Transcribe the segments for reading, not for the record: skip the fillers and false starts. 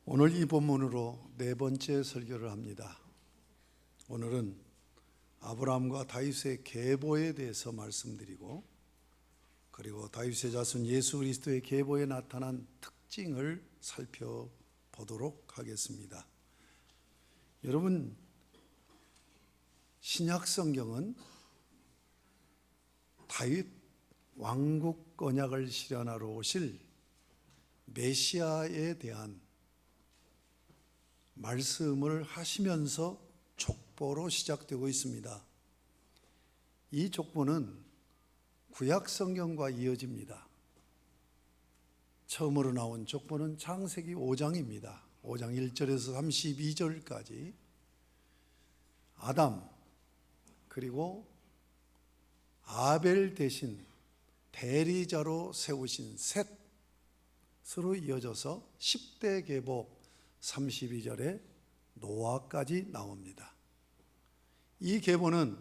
오늘 이 본문으로 네 번째 설교를 합니다. 오늘은 아브라함과 다윗의 계보에 대해서 말씀드리고, 그리고 다윗의 자손 예수 그리스도의 계보에 나타난 특징을 살펴보도록 하겠습니다. 여러분, 신약 성경은 다윗 왕국 언약을 실현하러 오실 메시아에 대한 말씀을 하시면서 족보로 시작되고 있습니다. 이 족보는 구약 성경과 이어집니다. 처음으로 나온 족보는 창세기 5장입니다. 5장 1절에서 32절까지 아담 그리고 아벨 대신 대리자로 세우신 셋으로 이어져서 10대 계보 32절에 노아까지 나옵니다. 이 계보는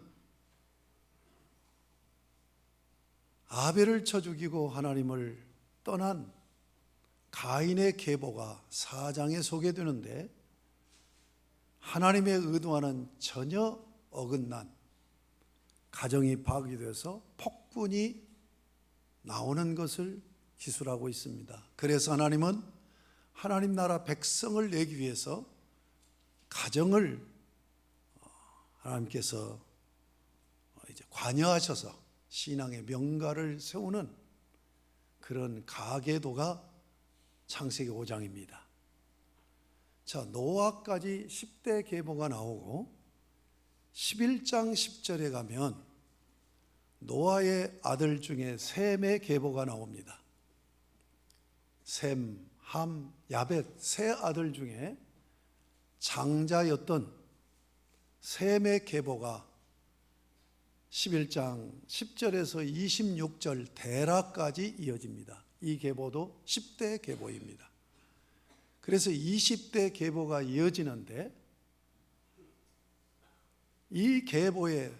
아벨을 쳐 죽이고 하나님을 떠난 가인의 계보가 4장에 소개되는데, 하나님의 의도와는 전혀 어긋난 가정이 파괴돼서 폭군이 나오는 것을 기술하고 있습니다. 그래서 하나님은 하나님 나라 백성을 내기 위해서 가정을 하나님께서 이제 관여하셔서 신앙의 명가를 세우는 그런 가계도가 창세기 5장입니다. 자, 노아까지 10대 계보가 나오고 11장 10절에 가면 노아의 아들 중에 셈의 계보가 나옵니다. 셈, 함, 야벳 세 아들 중에 장자였던 셈의 계보가 11장 10절에서 26절 데라까지 이어집니다. 이 계보도 10대 계보입니다. 그래서 20대 계보가 이어지는데, 이 계보에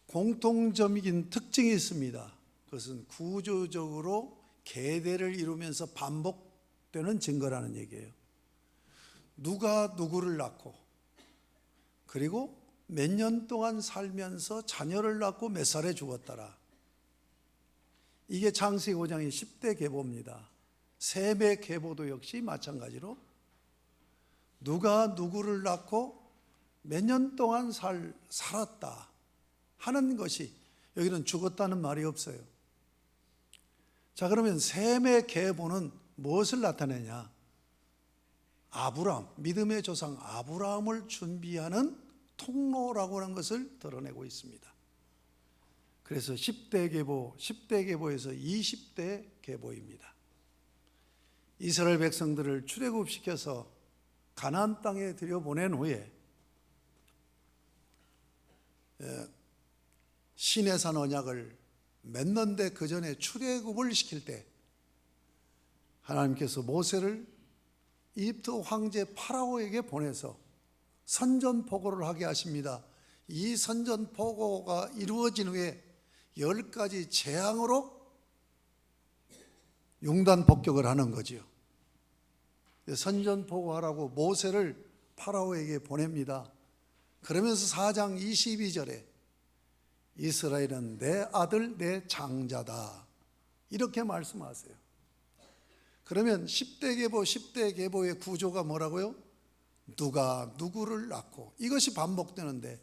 공통점인 특징이 있습니다. 그것은 구조적으로 계대를 이루면서 반복되는 증거라는 얘기예요. 누가 누구를 낳고, 그리고 몇 년 동안 살면서 자녀를 낳고 몇 살에 죽었더라. 이게 창세기 5장의 10대 계보입니다. 셈의 계보도 역시 마찬가지로 누가 누구를 낳고 몇 년 동안 살았다 하는 것이, 여기는 죽었다는 말이 없어요. 자, 그러면 셈의 계보는 무엇을 나타내냐? 아브라함, 믿음의 조상 아브라함을 준비하는 통로라고 하는 것을 드러내고 있습니다. 그래서 10대 계보, 10대 계보에서 20대 계보입니다. 이스라엘 백성들을 출애굽시켜서 가나안 땅에 들여보낸 후에 시내산 언약을 맺는데, 그 전에 출애굽을 시킬 때 하나님께서 모세를 이집트 황제 파라오에게 보내서 선전포고를 하게 하십니다. 이 선전포고가 이루어진 후에 10가지 재앙으로 융단 폭격을 하는 거지요. 선전포고하라고 모세를 파라오에게 보냅니다. 그러면서 4장 22절에 이스라엘은 내 아들 내 장자다, 이렇게 말씀하세요. 그러면 10대 계보, 10대 계보의 구조가 뭐라고요? 누가 누구를 낳고, 이것이 반복되는데,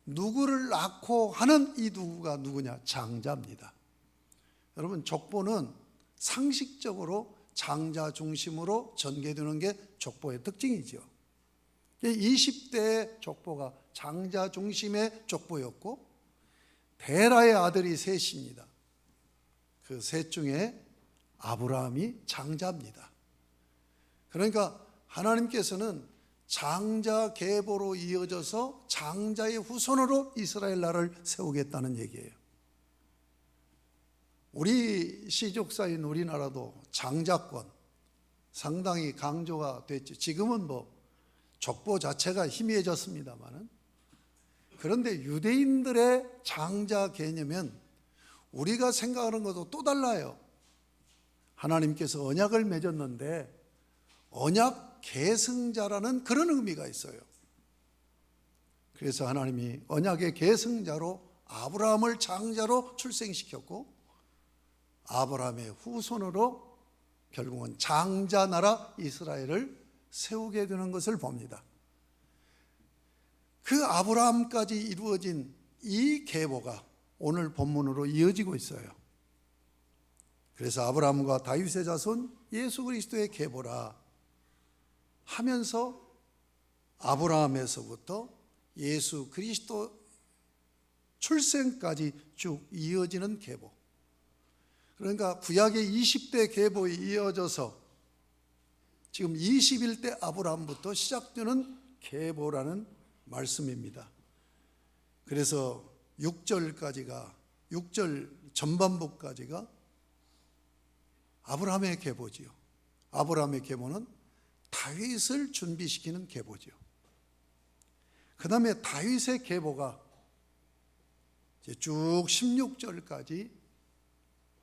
누구를 낳고 하는 이 누구가 누구냐? 장자입니다. 여러분, 족보는 상식적으로 장자 중심으로 전개되는 게 족보의 특징이죠. 20대의 족보가 장자 중심의 족보였고, 데라의 아들이 셋입니다. 그 셋 중에 아브라함이 장자입니다. 그러니까 하나님께서는 장자 계보로 이어져서 장자의 후손으로 이스라엘 나라를 세우겠다는 얘기예요. 우리 시족사인 우리나라도 장자권 상당히 강조가 됐죠. 지금은 족보 자체가 희미해졌습니다만은, 그런데 유대인들의 장자 개념은 우리가 생각하는 것도 또 달라요. 하나님께서 언약을 맺었는데 언약 계승자라는 그런 의미가 있어요. 그래서 하나님이 언약의 계승자로 아브라함을 장자로 출생시켰고 아브라함의 후손으로 결국은 장자 나라 이스라엘을 세우게 되는 것을 봅니다. 그 아브라함까지 이루어진 이 계보가 오늘 본문으로 이어지고 있어요. 그래서 아브라함과 다윗의 자손 예수 그리스도의 계보라 하면서 아브라함에서부터 예수 그리스도 출생까지 쭉 이어지는 계보. 그러니까 구약의 20대 계보에 이어져서 지금 21대 아브라함부터 시작되는 계보라는 말씀입니다. 그래서 6절 전반부까지가 아브라함의 계보지요. 아브라함의 계보는 다윗을 준비시키는 계보지요. 그 다음에 다윗의 계보가 쭉 16절까지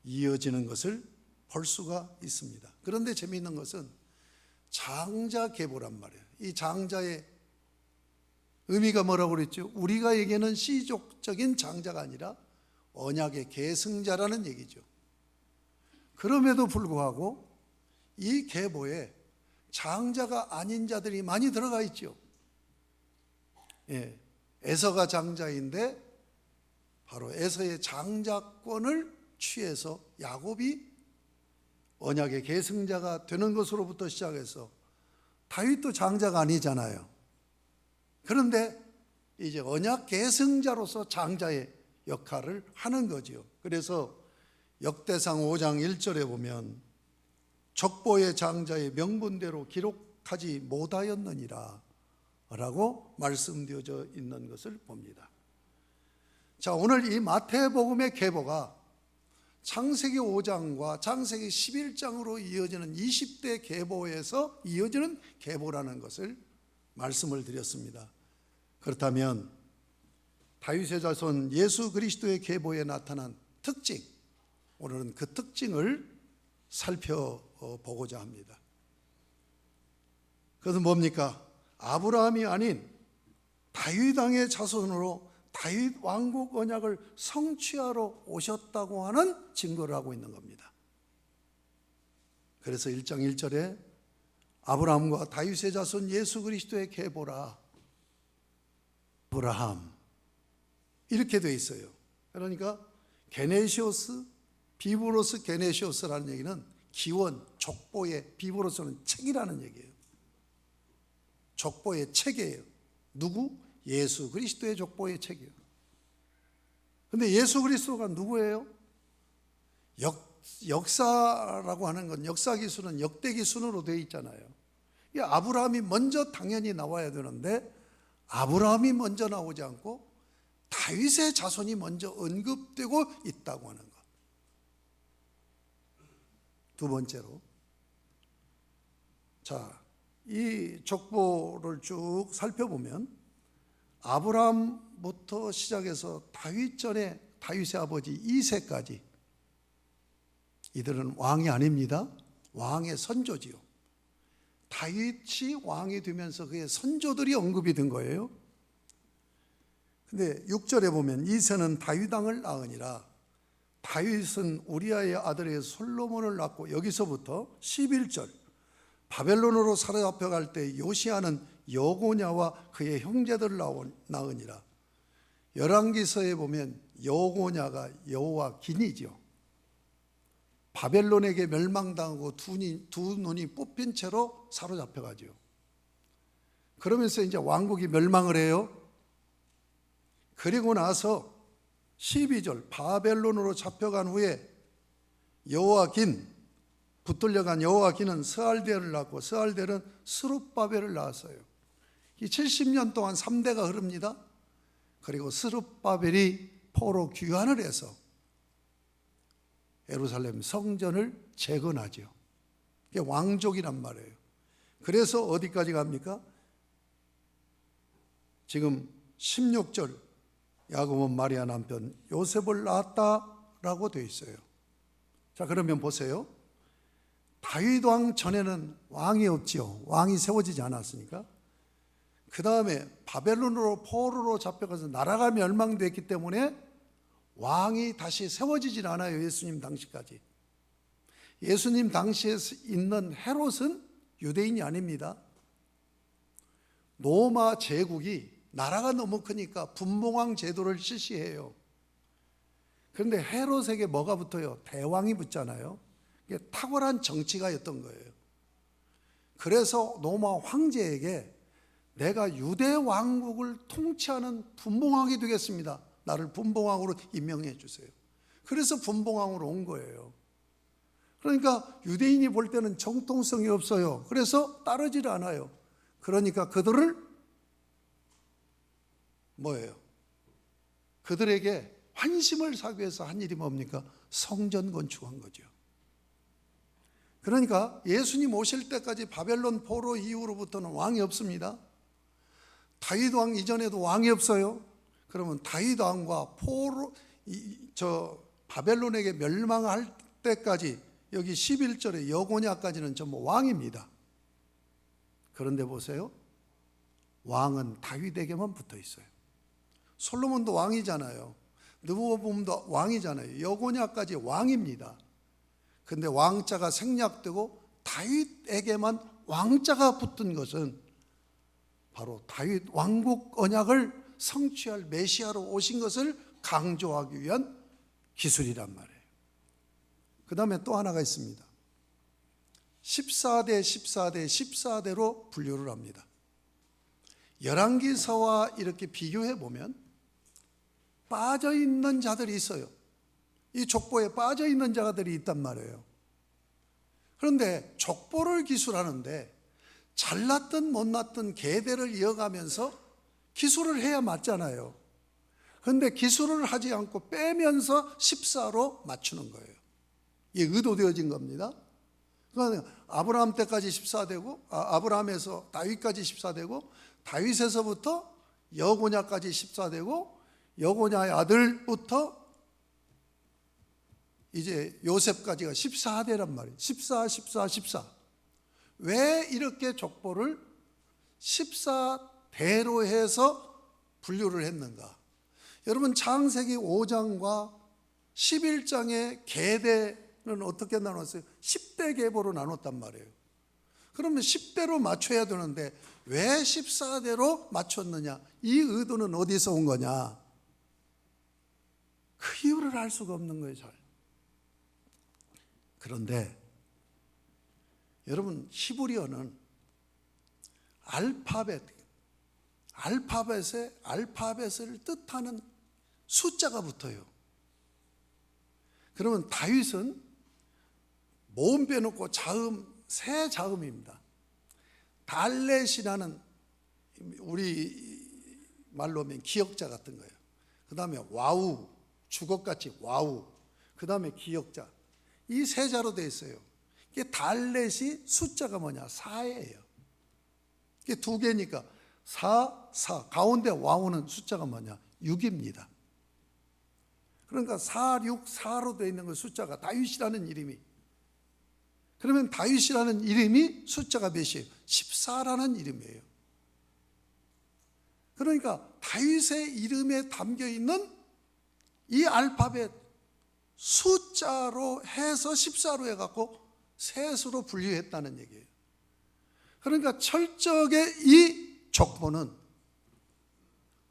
이어지는 것을 볼 수가 있습니다. 그런데 재미있는 것은 장자 계보란 말이에요. 이 장자의 의미가 뭐라고 그랬죠? 우리가 얘기하는 시족적인 장자가 아니라 언약의 계승자라는 얘기죠. 그럼에도 불구하고 이 계보에 장자가 아닌 자들이 많이 들어가 있죠. 에서가 장자인데 바로 에서의 장자권을 취해서 야곱이 언약의 계승자가 되는 것으로부터 시작해서 다윗도 장자가 아니잖아요. 그런데 이제 언약 계승자로서 장자의 역할을 하는 거지요. 그래서 역대상 5장 1절에 보면 족보의 장자의 명분대로 기록하지 못하였느니라 라고 말씀되어져 있는 것을 봅니다. 자, 오늘 이 마태복음의 계보가 창세기 5장과 창세기 11장으로 이어지는 20대 계보에서 이어지는 계보라는 것을 말씀을 드렸습니다. 그렇다면 다윗의 자손 예수 그리스도의 계보에 나타난 특징, 오늘은 그 특징을 살펴보고자 합니다. 그것은 뭡니까? 아브라함이 아닌 다윗 왕의 자손으로 다윗 왕국 언약을 성취하러 오셨다고 하는 증거를 하고 있는 겁니다. 그래서 1장 1절에 아브라함과 다윗의 자손 예수 그리스도의 계보라 아브라함 이렇게 돼 있어요. 그러니까 게네시오스, 비브로스 게네시오스라는 얘기는 기원, 족보의, 비브로스는 책이라는 얘기예요. 족보의 책이에요. 누구? 예수 그리스도의 족보의 책이에요. 그런데 예수 그리스도가 누구예요? 역사라고 하는 건 역사 기술은 역대기 순으로 되어 있잖아요. 이 아브라함이 먼저 당연히 나와야 되는데 아브라함이 먼저 나오지 않고 다윗의 자손이 먼저 언급되고 있다고 하는 것. 두 번째로, 자, 이 족보를 쭉 살펴보면 아브라함부터 시작해서 다윗 전에 다윗의 아버지 이새까지 이들은 왕이 아닙니다. 왕의 선조지요. 다윗이 왕이 되면서 그의 선조들이 언급이 된 거예요. 근데 6절에 보면 이새는 다윗 왕을 낳으니라. 다윗은 우리아의 아들의 솔로몬을 낳고, 여기서부터 11절 바벨론으로 사로잡혀 갈 때 요시아는 여고냐와 그의 형제들을 낳으니라. 열왕기서에 보면 여고냐가 여호와긴이죠. 바벨론에게 멸망당하고 두 눈이 뽑힌 채로 사로잡혀가죠. 그러면서 이제 왕국이 멸망을 해요. 그리고 나서 12절 바벨론으로 잡혀간 후에 여호와긴, 붙들려간 여호와긴은 스알델을 낳고 스알델은 스룹바벨을 낳았어요. 이 70년 동안 3대가 흐릅니다. 그리고 스룹바벨이 포로 귀환을 해서 예루살렘 성전을 재건하죠. 이게 왕족이란 말이에요. 그래서 어디까지 갑니까? 지금 16절 야곱은 마리아 남편 요셉을 낳았다라고 되어 있어요. 자, 그러면 보세요. 다윗 왕 전에는 왕이 없지요. 왕이 세워지지 않았으니까. 그 다음에 바벨론으로 포로로 잡혀가서 나라가 멸망됐기 때문에 왕이 다시 세워지질 않아요. 예수님 당시까지. 예수님 당시에 있는 헤롯은 유대인이 아닙니다. 로마 제국이 나라가 너무 크니까 분봉왕 제도를 실시해요. 그런데 헤롯에게 뭐가 붙어요? 대왕이 붙잖아요. 이게 탁월한 정치가였던 거예요. 그래서 로마 황제에게 내가 유대 왕국을 통치하는 분봉왕이 되겠습니다. 나를 분봉왕으로 임명해 주세요. 그래서 분봉왕으로 온 거예요. 그러니까 유대인이 볼 때는 정통성이 없어요. 그래서 따르질 않아요. 그러니까 그들을 뭐예요? 그들에게 환심을 사기 위해서 한 일이 뭡니까? 성전 건축한 거죠. 그러니까 예수님 오실 때까지 바벨론 포로 이후로부터는 왕이 없습니다. 다윗 왕 이전에도 왕이 없어요. 그러면 다윗 왕과 바벨론에게 멸망할 때까지 여기 11절에 여고냐까지는 전부 왕입니다. 그런데 보세요. 왕은 다윗에게만 붙어 있어요. 솔로몬도 왕이잖아요. 느부갓도 왕이잖아요. 여고냐까지 왕입니다. 근데 왕자가 생략되고 다윗에게만 왕자가 붙은 것은 바로 다윗 왕국 언약을 성취할 메시아로 오신 것을 강조하기 위한 기술이란 말이에요. 그 다음에 또 하나가 있습니다. 14대, 14대, 14대로 분류를 합니다. 열왕기서와 이렇게 비교해 보면 빠져있는 자들이 있어요. 이 족보에 빠져있는 자들이 있단 말이에요. 그런데 족보를 기술하는데 잘났든 못났든 계대를 이어가면서 기술을 해야 맞잖아요. 그런데 기술을 하지 않고 빼면서 14로 맞추는 거예요. 이게 의도되어진 겁니다. 그러니까 아브라함 때까지 14되고 아브라함에서 다윗까지 14되고 다윗에서부터 여고냐까지 14되고 여고냐의 아들부터 이제 요셉까지가 14대란 말이에요. 14, 14, 14. 왜 이렇게 족보를 14대로 해서 분류를 했는가? 여러분 창세기 5장과 11장의 계대는 어떻게 나눴어요? 10대 계보로 나눴단 말이에요. 그러면 10대로 맞춰야 되는데 왜 14대로 맞췄느냐? 이 의도는 어디서 온 거냐? 그 이유를 알 수가 없는 거예요. 잘. 그런데 여러분 히브리어는 알파벳을 뜻하는 숫자가 붙어요. 그러면 다윗은 모음 빼놓고 자음, 세 자음입니다. 달렛이라는 우리 말로 하면 기역자 같은 거예요. 그 다음에 와우, 주걱같이 와우, 그 다음에 기역자. 이 세 자로 되어 있어요. 이게 달렛이 숫자가 뭐냐? 4예요. 이게 두 개니까 4, 4. 가운데 와우는 숫자가 뭐냐? 6입니다. 그러니까 4, 6, 4로 되어 있는 그 숫자가 다윗이라는 이름이. 그러면 다윗이라는 이름이 숫자가 몇이에요? 14라는 이름이에요. 그러니까 다윗의 이름에 담겨 있는 이 알파벳 숫자로 해서 14로 해갖고 셋으로 분류했다는 얘기예요. 그러니까 철저하게 이 족보는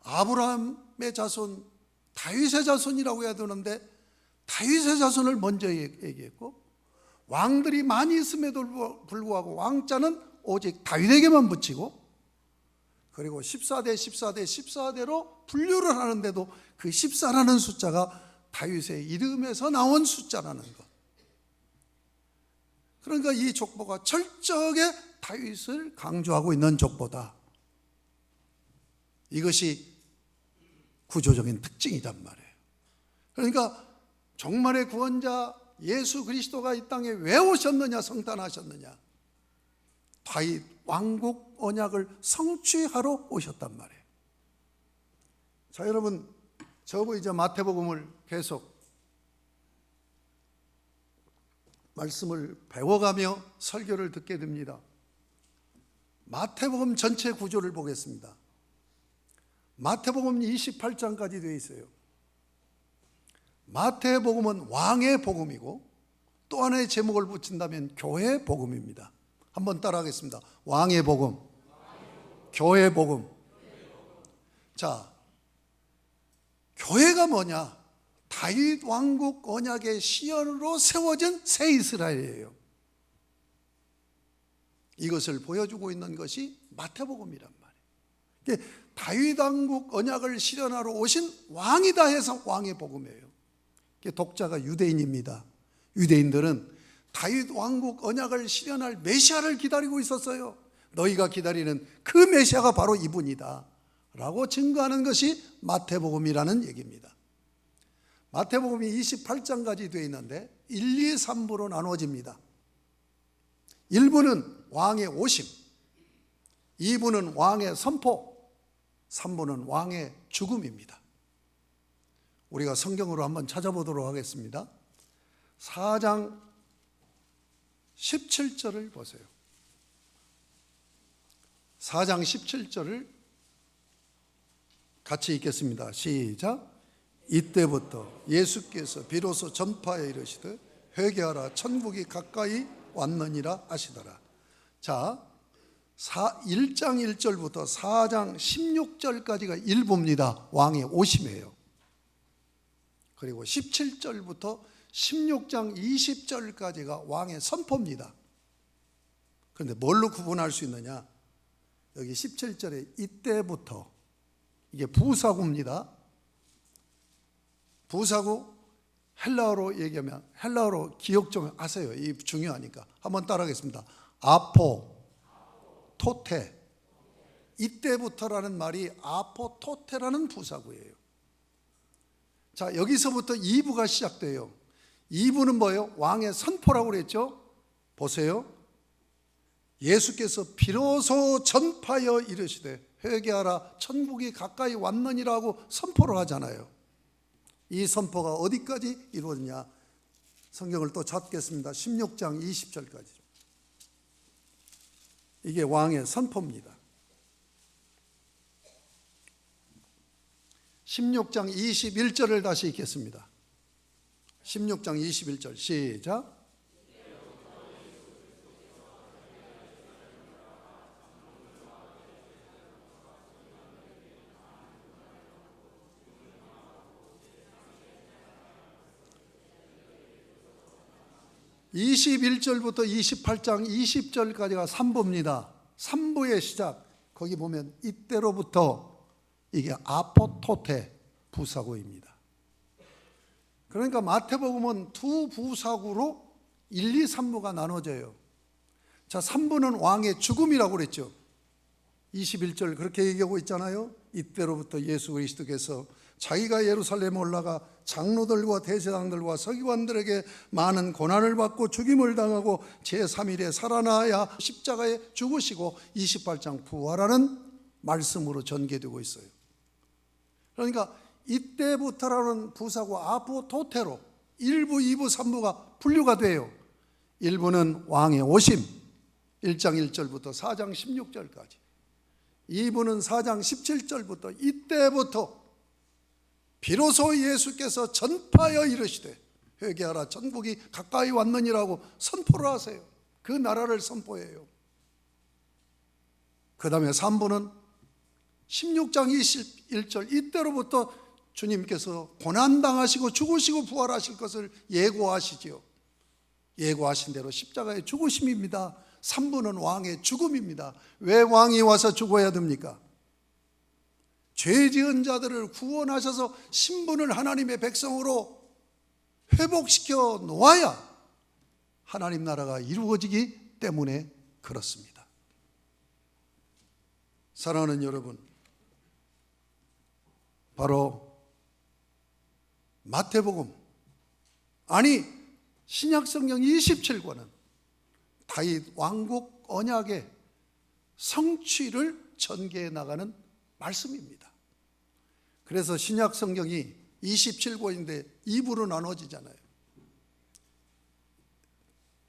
아브라함의 자손, 다윗의 자손이라고 해야 되는데 다윗의 자손을 먼저 얘기했고 왕들이 많이 있음에도 불구하고 왕자는 오직 다윗에게만 붙이고 그리고 14대, 14대, 14대로 분류를 하는데도 그 14라는 숫자가 다윗의 이름에서 나온 숫자라는 것. 그러니까 이 족보가 철저하게 다윗을 강조하고 있는 족보다. 이것이 구조적인 특징이란 말이에요. 그러니까 정말의 구원자 예수 그리스도가 이 땅에 왜 오셨느냐, 성탄하셨느냐? 다윗 왕국 언약을 성취하러 오셨단 말이에요. 자, 여러분, 저거 이제 마태복음을 계속 말씀을 배워가며 설교를 듣게 됩니다. 마태복음 전체 구조를 보겠습니다. 마태복음 28장까지 되어 있어요. 마태복음은 왕의 복음이고 또 하나의 제목을 붙인다면 교회 복음입니다. 한번 따라하겠습니다. 왕의 복음, 교회 복음. 자, 교회가 뭐냐? 다윗 왕국 언약의 시연으로 세워진 새 이스라엘이에요. 이것을 보여주고 있는 것이 마태복음이란 말이에요. 다윗 왕국 언약을 실현하러 오신 왕이다 해서 왕의 복음이에요. 독자가 유대인입니다. 유대인들은 다윗 왕국 언약을 실현할 메시아를 기다리고 있었어요. 너희가 기다리는 그 메시아가 바로 이분이다 라고 증거하는 것이 마태복음이라는 얘기입니다. 마태복음이 28장까지 되어 있는데 1, 2, 3부로 나누어집니다. 1부는 왕의 오심, 2부는 왕의 선포, 3부는 왕의 죽음입니다. 우리가 성경으로 한번 찾아보도록 하겠습니다. 4장 17절을 보세요. 4장 17절을 같이 읽겠습니다. 시작. 이때부터 예수께서 비로소 전파에 이르시되 회개하라 천국이 가까이 왔느니라 하시더라. 자, 1장 1절부터 4장 16절까지가 일부입니다. 왕의 오심이에요. 그리고 17절부터 16장 20절까지가 왕의 선포입니다. 그런데 뭘로 구분할 수 있느냐? 여기 17절에 이때부터, 이게 부사구입니다. 부사구, 헬라어로 얘기하면, 헬라어로 기억 좀 하세요. 이 중요하니까. 한번 따라하겠습니다. 아포, 토테. 이때부터라는 말이 아포, 토테라는 부사구예요. 자, 여기서부터 2부가 시작돼요. 2부는 뭐예요? 왕의 선포라고 그랬죠? 보세요. 예수께서 비로소 전파하여 이르시되 회개하라 천국이 가까이 왔느니라고 선포를 하잖아요. 이 선포가 어디까지 이루어지냐? 성경을 또 찾겠습니다. 16장 20절까지. 이게 왕의 선포입니다. 16장 21절을 다시 읽겠습니다. 16장 21절 시작. (21절부터) 28장 20절까지가 3부입니다. 3부의 시작, 거기 보면 이때로부터, 이게 아포토테 부사구입니다. 그러니까 마태복음은 두 부사구로 1, 2, 3부가 나눠져요. 자, 3부는 왕의 죽음이라고 그랬죠. 21절 그렇게 얘기하고 있잖아요. 이때로부터 예수 그리스도께서 자기가 예루살렘에 올라가 장로들과 대제사장들과 서기관들에게 많은 고난을 받고 죽임을 당하고 제3일에 살아나야 십자가에 죽으시고 28장 부활하는 말씀으로 전개되고 있어요. 그러니까 이때부터라는 부사구 아포토테로 1부, 2부, 3부가 분류가 돼요. 1부는 왕의 오심, 1장 1절부터 4장 16절까지. 2부는 4장 17절부터 이때부터 비로소 예수께서 전파하여 이르시되 회개하라 천국이 가까이 왔느니라고 선포를 하세요. 그 나라를 선포해요. 그 다음에 3부는 16장 21절 이때로부터 주님께서 고난당하시고 죽으시고 부활하실 것을 예고하시지요. 예고하신 대로 십자가의 죽으심입니다. 3부는 왕의 죽음입니다. 왜 왕이 와서 죽어야 됩니까? 죄 지은 자들을 구원하셔서 신분을 하나님의 백성으로 회복시켜 놓아야 하나님 나라가 이루어지기 때문에 그렇습니다. 사랑하는 여러분, 바로 마태복음, 아니 신약성경 27권은 다윗 왕국 언약의 성취를 전개해 나가는 말씀입니다. 그래서 신약성경이 27권인데 2부로 나눠지잖아요.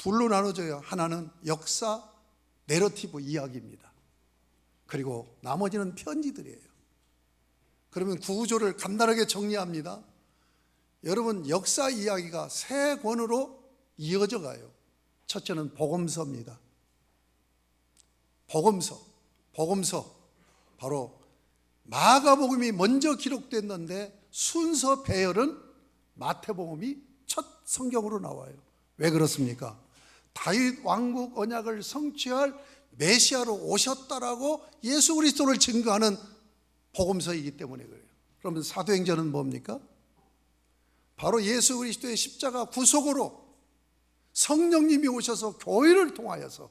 둘로 나눠져요. 하나는 역사 내러티브 이야기입니다. 그리고 나머지는 편지들이에요. 그러면 구조를 간단하게 정리합니다. 여러분, 역사 이야기가 세 권으로 이어져 가요. 첫째는 복음서입니다. 복음서 바로 마가복음이 먼저 기록됐는데 순서 배열은 마태복음이 첫 성경으로 나와요. 왜 그렇습니까? 다윗 왕국 언약을 성취할 메시아로 오셨다라고 예수 그리스도를 증거하는 복음서이기 때문에 그래요. 그러면 사도행전은 뭡니까? 바로 예수 그리스도의 십자가 구속으로 성령님이 오셔서 교회를 통하여서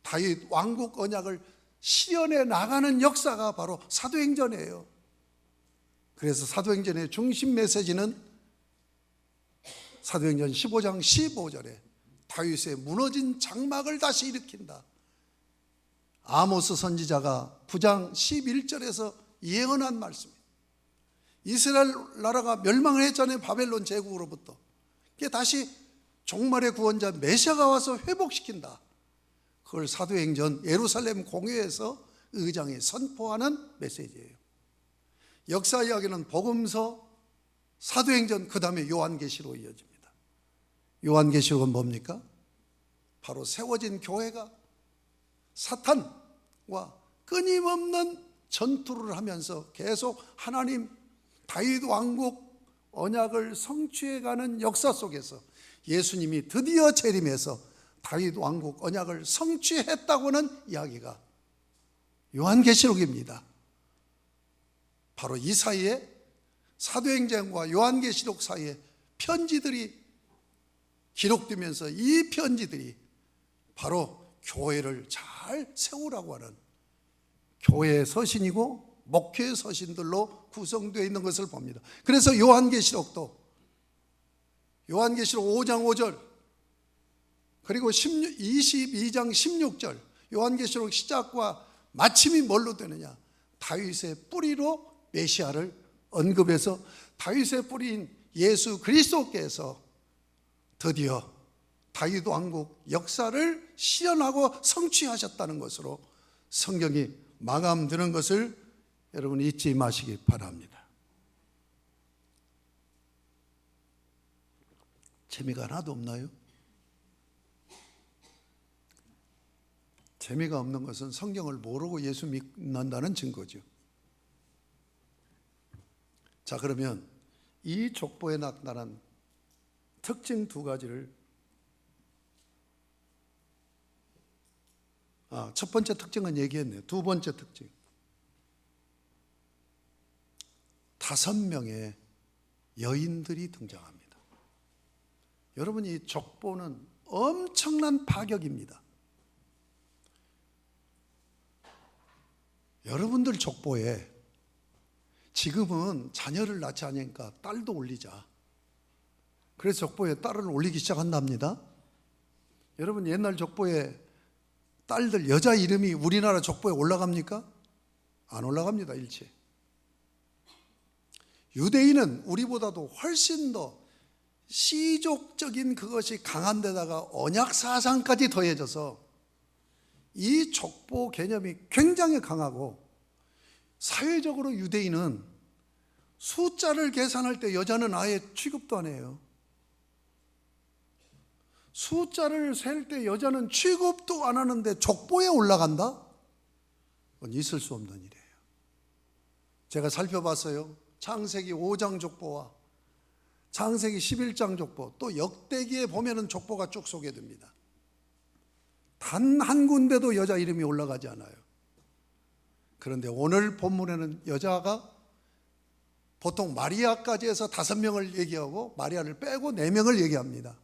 다윗 왕국 언약을 실현해 나가는 역사가 바로 사도행전이에요. 그래서 사도행전의 중심 메시지는 사도행전 15장 15절에 다윗의 무너진 장막을 다시 일으킨다. 아모스 선지자가 9장 11절에서 예언한 말씀입니다. 이스라엘 나라가 멸망을 했잖아요. 바벨론 제국으로부터. 그게 다시 종말의 구원자 메시아가 와서 회복시킨다. 그걸 사도행전 예루살렘 공회에서 의장이 선포하는 메시지예요. 역사 이야기는 복음서, 사도행전, 그 다음에 요한계시로 이어집니다. 요한계시록은 뭡니까? 바로 세워진 교회가 사탄과 끊임없는 전투를 하면서 계속 하나님 다윗 왕국 언약을 성취해가는 역사 속에서 예수님이 드디어 재림해서 다윗 왕국 언약을 성취했다고는 이야기가 요한계시록입니다. 바로 이 사이에 사도행전과 요한계시록 사이에 편지들이 기록되면서 이 편지들이 바로 교회를 잘 세우라고 하는 교회의 서신이고 목회의 서신들로 구성되어 있는 것을 봅니다. 그래서 요한계시록도 요한계시록 5장 5절 그리고 22장 16절 요한계시록 시작과 마침이 뭘로 되느냐? 다윗의 뿌리로 메시아를 언급해서 다윗의 뿌리인 예수 그리스도께서 드디어 다윗 왕국 역사를 실현하고 성취하셨다는 것으로 성경이 마감되는 것을 여러분 잊지 마시기 바랍니다. 재미가 하나도 없나요? 재미가 없는 것은 성경을 모르고 예수 믿는다는 증거죠. 자, 그러면 이 족보에 나타난 특징 두 가지를 첫 번째 특징은 얘기했네요. 두 번째 특징, 5명의 여인들이 등장합니다. 여러분, 이 족보는 엄청난 파격입니다. 여러분들 족보에 지금은 자녀를 낳지 않으니까 딸도 올리자. 그래서 족보에 딸을 올리기 시작한답니다. 여러분, 옛날 족보에 딸들 여자 이름이 우리나라 족보에 올라갑니까? 안 올라갑니다. 일체. 유대인은 우리보다도 훨씬 더 시족적인 그것이 강한 데다가 언약 사상까지 더해져서 이 족보 개념이 굉장히 강하고, 사회적으로 유대인은 숫자를 계산할 때 여자는 아예 취급도 안 해요. 숫자를 셀 때 여자는 취급도 안 하는데 족보에 올라간다? 그건 있을 수 없는 일이에요. 제가 살펴봤어요. 창세기 5장 족보와 창세기 11장 족보, 또 역대기에 보면은 족보가 쭉 소개됩니다. 단 한 군데도 여자 이름이 올라가지 않아요. 그런데 오늘 본문에는 여자가 보통 마리아까지 해서 5명을 얘기하고 마리아를 빼고 4명을 얘기합니다.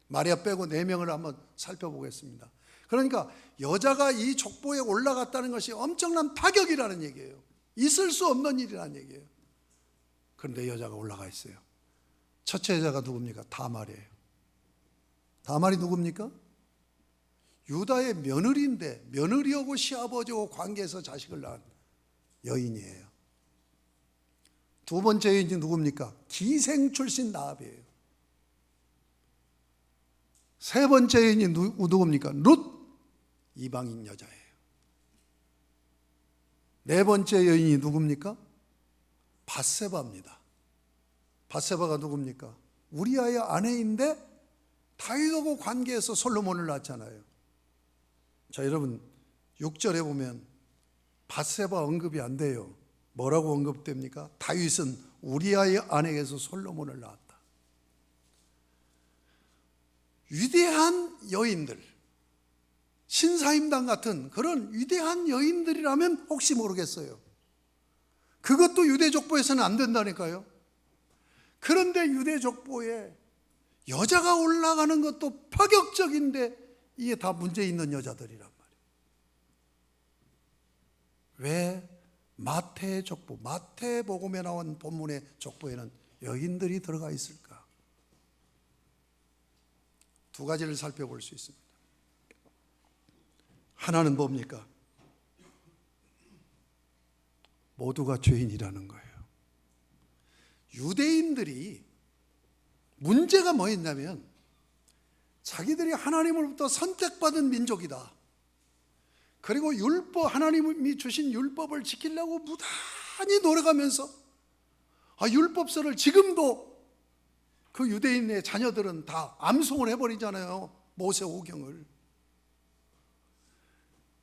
마리아 빼고 4명을 한번 살펴보겠습니다. 그러니까 여자가 이 족보에 올라갔다는 것이 엄청난 파격이라는 얘기예요. 있을 수 없는 일이라는 얘기예요. 그런데 여자가 올라가 있어요. 첫째 여자가 누굽니까? 다말이에요. 다말이 누굽니까? 유다의 며느리인데 며느리하고 시아버지하고 관계해서 자식을 낳은 여인이에요. 두 번째 여인이 누굽니까? 기생 출신 라합이에요. 세 번째 여인이 누굽니까? 룻, 이방인 여자예요. 네 번째 여인이 누굽니까? 밧세바입니다. 밧세바가 누굽니까? 우리아의 아내인데 다윗하고 관계해서 솔로몬을 낳았잖아요. 자, 여러분 6절에 보면 밧세바 언급이 안 돼요. 뭐라고 언급됩니까? 다윗은 우리아의 아내에서 솔로몬을 낳았다. 위대한 여인들, 신사임당 같은 그런 위대한 여인들이라면 혹시 모르겠어요. 그것도 유대 족보에서는 안 된다니까요. 그런데 유대 족보에 여자가 올라가는 것도 파격적인데 이게 다 문제 있는 여자들이란 말이에요. 왜 마태 족보, 마태복음에 나온 본문의 족보에는 여인들이 들어가 있을까? 두 가지를 살펴볼 수 있습니다. 하나는 뭡니까? 모두가 죄인이라는 거예요. 유대인들이 문제가 뭐였냐면 자기들이 하나님으로부터 선택받은 민족이다. 그리고 율법, 하나님이 주신 율법을 지키려고 무단히 노력하면서 율법서를 지금도 그 유대인의 자녀들은 다 암송을 해버리잖아요. 모세오경을.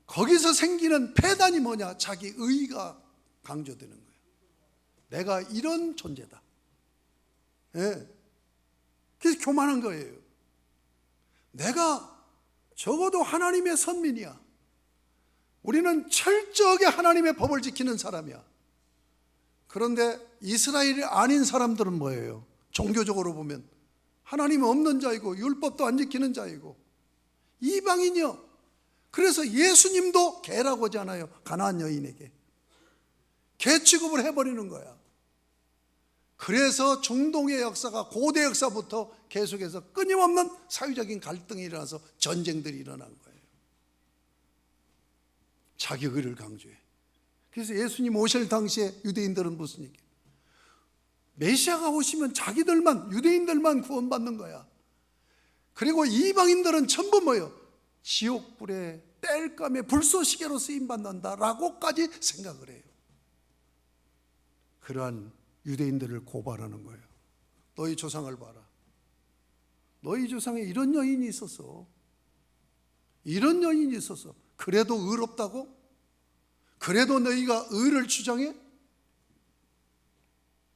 거기서 생기는 폐단이 뭐냐? 자기 의의가 강조되는 거예요. 내가 이런 존재다. 예. 그래서 교만한 거예요. 내가 적어도 하나님의 선민이야. 우리는 철저하게 하나님의 법을 지키는 사람이야. 그런데 이스라엘이 아닌 사람들은 뭐예요? 종교적으로 보면 하나님이 없는 자이고 율법도 안 지키는 자이고 이방인이요. 그래서 예수님도 개라고 하잖아요. 가나안 여인에게 개 취급을 해버리는 거야. 그래서 중동의 역사가 고대 역사부터 계속해서 끊임없는 사회적인 갈등이 일어나서 전쟁들이 일어난 거예요. 자기 의를 강조해. 그래서 예수님 오실 당시에 유대인들은 무슨 얘기예요? 메시아가 오시면 자기들만, 유대인들만 구원받는 거야. 그리고 이방인들은 전부 뭐예요? 지옥불에 땔감에 불쏘시개로 쓰임받는다라고까지 생각을 해요. 그러한 유대인들을 고발하는 거예요. 너희 조상을 봐라. 너희 조상에 이런 여인이 있었어. 이런 여인이 있었어. 그래도 의롭다고? 그래도 너희가 의를 주장해?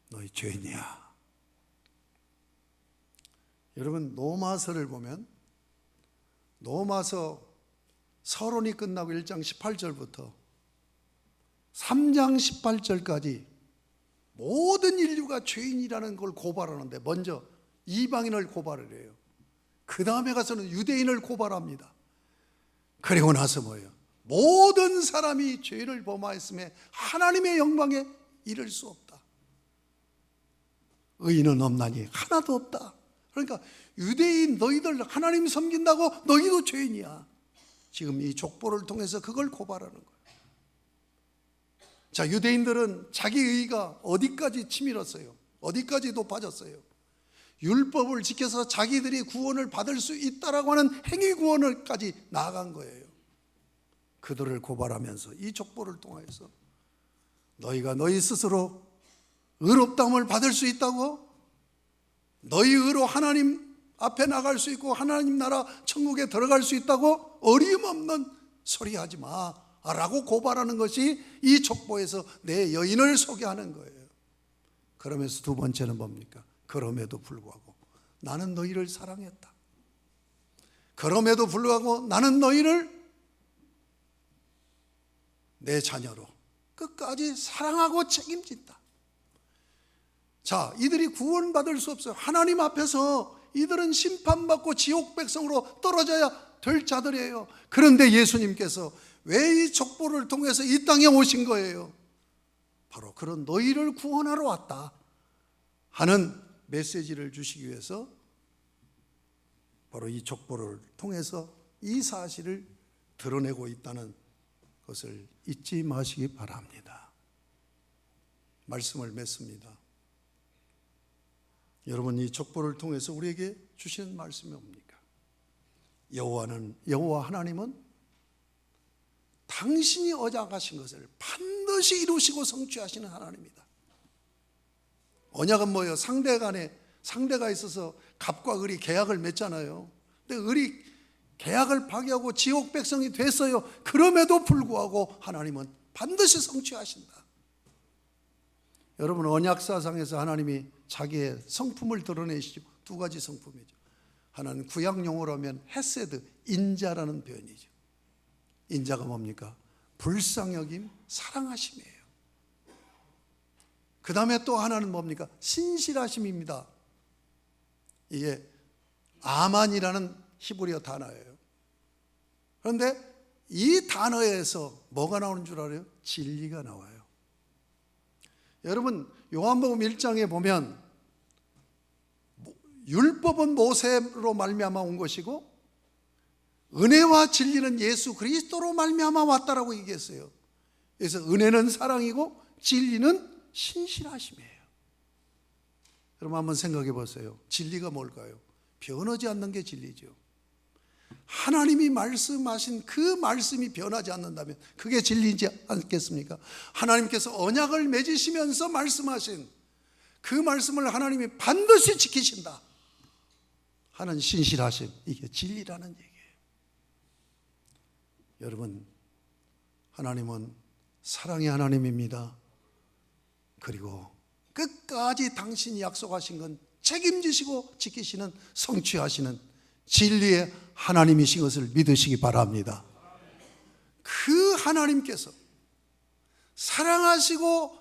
너희 죄인이야. 여러분 로마서를 보면 로마서 서론이 끝나고 1장 18절부터 3장 18절까지 모든 인류가 죄인이라는 걸 고발하는데 먼저 이방인을 고발을 해요. 그 다음에 가서는 유대인을 고발합니다. 그리고 나서 뭐예요? 모든 사람이 죄를 범하였음에 하나님의 영광에 이를 수 없다. 의인은 없나니 하나도 없다. 그러니까 유대인 너희들 하나님 섬긴다고 너희도 죄인이야. 지금 이 족보를 통해서 그걸 고발하는 거예요. 자, 유대인들은 자기 의의가 어디까지 치밀었어요? 어디까지 높아졌어요? 율법을 지켜서 자기들이 구원을 받을 수 있다라고 하는 행위 구원을까지 나아간 거예요. 그들을 고발하면서 이 족보를 통해서 너희가 너희 스스로 의롭다함을 받을 수 있다고? 너희 의로 하나님 앞에 나갈 수 있고 하나님 나라 천국에 들어갈 수 있다고? 어림없는 소리 하지 마 라고 고발하는 것이 이 족보에서 내 여인을 소개하는 거예요. 그러면서 두 번째는 뭡니까? 그럼에도 불구하고 나는 너희를 사랑했다. 그럼에도 불구하고 나는 너희를 내 자녀로 끝까지 사랑하고 책임진다. 자, 이들이 구원받을 수 없어요. 하나님 앞에서 이들은 심판받고 지옥 백성으로 떨어져야 될 자들이에요. 그런데 예수님께서 왜 이 족보를 통해서 이 땅에 오신 거예요? 바로 그런 너희를 구원하러 왔다 하는 메시지를 주시기 위해서 바로 이 족보를 통해서 이 사실을 드러내고 있다는 것을 잊지 마시기 바랍니다. 말씀을 맺습니다. 여러분, 이 족보를 통해서 우리에게 주시는 말씀이 뭡니까? 여호와 하나님은 당신이 언약하신 것을 반드시 이루시고 성취하시는 하나님이다. 언약은 뭐예요? 상대가 있어서 갑과 을이 계약을 맺잖아요. 근데 을이 계약을 파기하고 지옥 백성이 됐어요. 그럼에도 불구하고 하나님은 반드시 성취하신다. 여러분, 언약사상에서 하나님이 자기의 성품을 드러내시죠. 두 가지 성품이죠. 하나는 구약 용어로 하면 헤세드, 인자라는 표현이죠. 인자가 뭡니까? 불쌍여김, 사랑하심이에요. 그 다음에 또 하나는 뭡니까? 신실하심입니다. 이게 아만이라는 히브리어 단어예요. 그런데 이 단어에서 뭐가 나오는 줄 알아요? 진리가 나와요. 여러분, 요한복음 1장에 보면 율법은 모세로 말미암아 온 것이고 은혜와 진리는 예수 그리스도로 말미암아 왔다라고 얘기했어요. 그래서 은혜는 사랑이고 진리는 신실하심이에요. 여러분, 한번 생각해 보세요. 진리가 뭘까요? 변하지 않는 게 진리죠. 하나님이 말씀하신 그 말씀이 변하지 않는다면 그게 진리지 않겠습니까? 하나님께서 언약을 맺으시면서 말씀하신 그 말씀을 하나님이 반드시 지키신다 하는 신실하심, 이게 진리라는 얘기예요. 여러분, 하나님은 사랑의 하나님입니다. 그리고 끝까지 당신이 약속하신 건 책임지시고 지키시는, 성취하시는 진리의 하나님이신 것을 믿으시기 바랍니다. 그 하나님께서 사랑하시고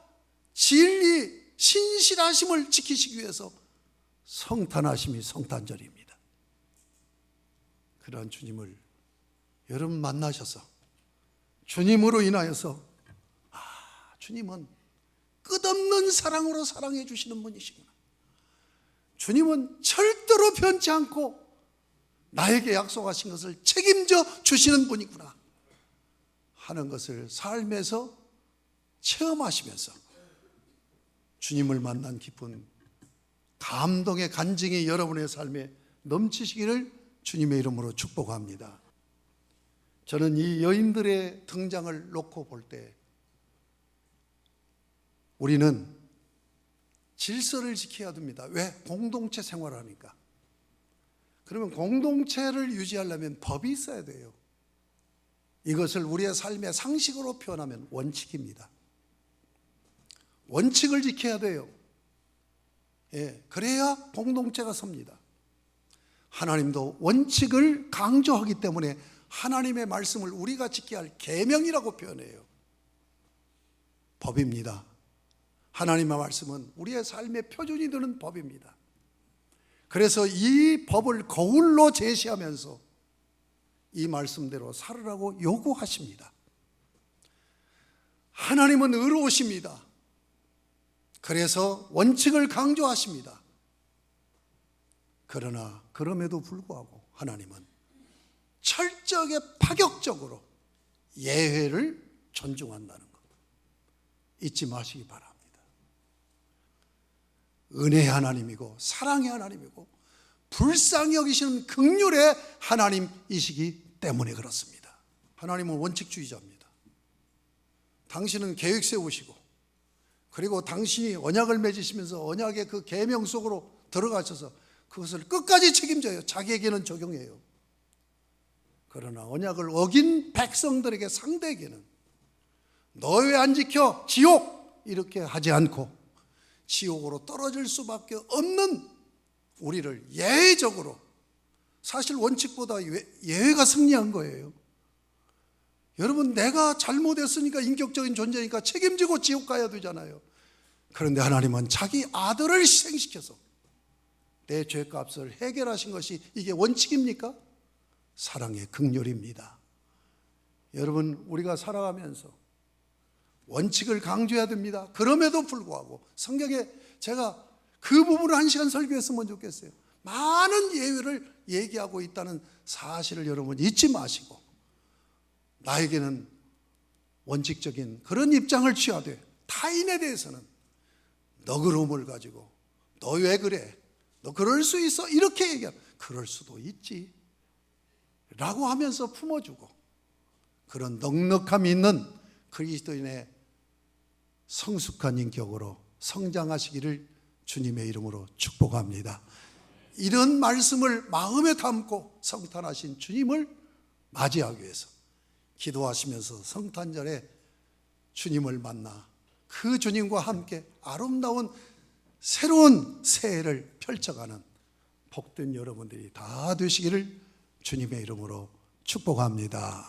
진리, 신실하심을 지키시기 위해서 성탄하심이 성탄절입니다. 그러한 주님을 여러분 만나셔서 주님으로 인하여서 주님은 끝없는 사랑으로 사랑해 주시는 분이시구나, 주님은 절대로 변치 않고 나에게 약속하신 것을 책임져 주시는 분이구나 하는 것을 삶에서 체험하시면서 주님을 만난 기쁜 감동의 간증이 여러분의 삶에 넘치시기를 주님의 이름으로 축복합니다. 저는 이 여인들의 등장을 놓고 볼 때 우리는 질서를 지켜야 됩니다. 왜? 공동체 생활하니까. 그러면 공동체를 유지하려면 법이 있어야 돼요. 이것을 우리의 삶의 상식으로 표현하면 원칙입니다. 원칙을 지켜야 돼요. 그래야 공동체가 섭니다. 하나님도 원칙을 강조하기 때문에 하나님의 말씀을 우리가 지켜야 할 계명이라고 표현해요. 법입니다. 하나님의 말씀은 우리의 삶의 표준이 되는 법입니다. 그래서 이 법을 거울로 제시하면서 이 말씀대로 살으라고 요구하십니다. 하나님은 의로우십니다. 그래서 원칙을 강조하십니다. 그러나 그럼에도 불구하고 하나님은 철저하게 파격적으로 예회를 존중한다는 것 잊지 마시기 바랍니다. 은혜의 하나님이고 사랑의 하나님이고 불쌍히 여기시는 긍휼의 하나님이시기 때문에 그렇습니다. 하나님은 원칙주의자입니다. 당신은 계획 세우시고 그리고 당신이 언약을 맺으시면서 언약의 그 계명 속으로 들어가셔서 그것을 끝까지 책임져요. 자기에게는 적용해요. 그러나 언약을 어긴 백성들에게, 상대에게는 너 왜 안 지켜? 지옥! 이렇게 하지 않고 지옥으로 떨어질 수밖에 없는 우리를 예외적으로, 사실 원칙보다 예외가 승리한 거예요. 여러분, 내가 잘못했으니까, 인격적인 존재니까 책임지고 지옥 가야 되잖아요. 그런데 하나님은 자기 아들을 희생시켜서 내 죄값을 해결하신 것이 이게 원칙입니까? 사랑의 긍휼입니다. 여러분, 우리가 살아가면서 원칙을 강조해야 됩니다. 그럼에도 불구하고 성경에 제가 그 부분을 1시간 설교했으면 좋겠어요. 많은 예외를 얘기하고 있다는 사실을 여러분 잊지 마시고 나에게는 원칙적인 그런 입장을 취하되 타인에 대해서는 너그러움을 가지고 너 왜 그래? 너 그럴 수 있어? 이렇게 얘기하면 그럴 수도 있지. 라고 하면서 품어주고, 그런 넉넉함이 있는 그리스도인의 성숙한 인격으로 성장하시기를 주님의 이름으로 축복합니다. 이런 말씀을 마음에 담고 성탄하신 주님을 맞이하기 위해서 기도하시면서 성탄절에 주님을 만나 그 주님과 함께 아름다운 새로운 새해를 펼쳐가는 복된 여러분들이 다 되시기를 주님의 이름으로 축복합니다.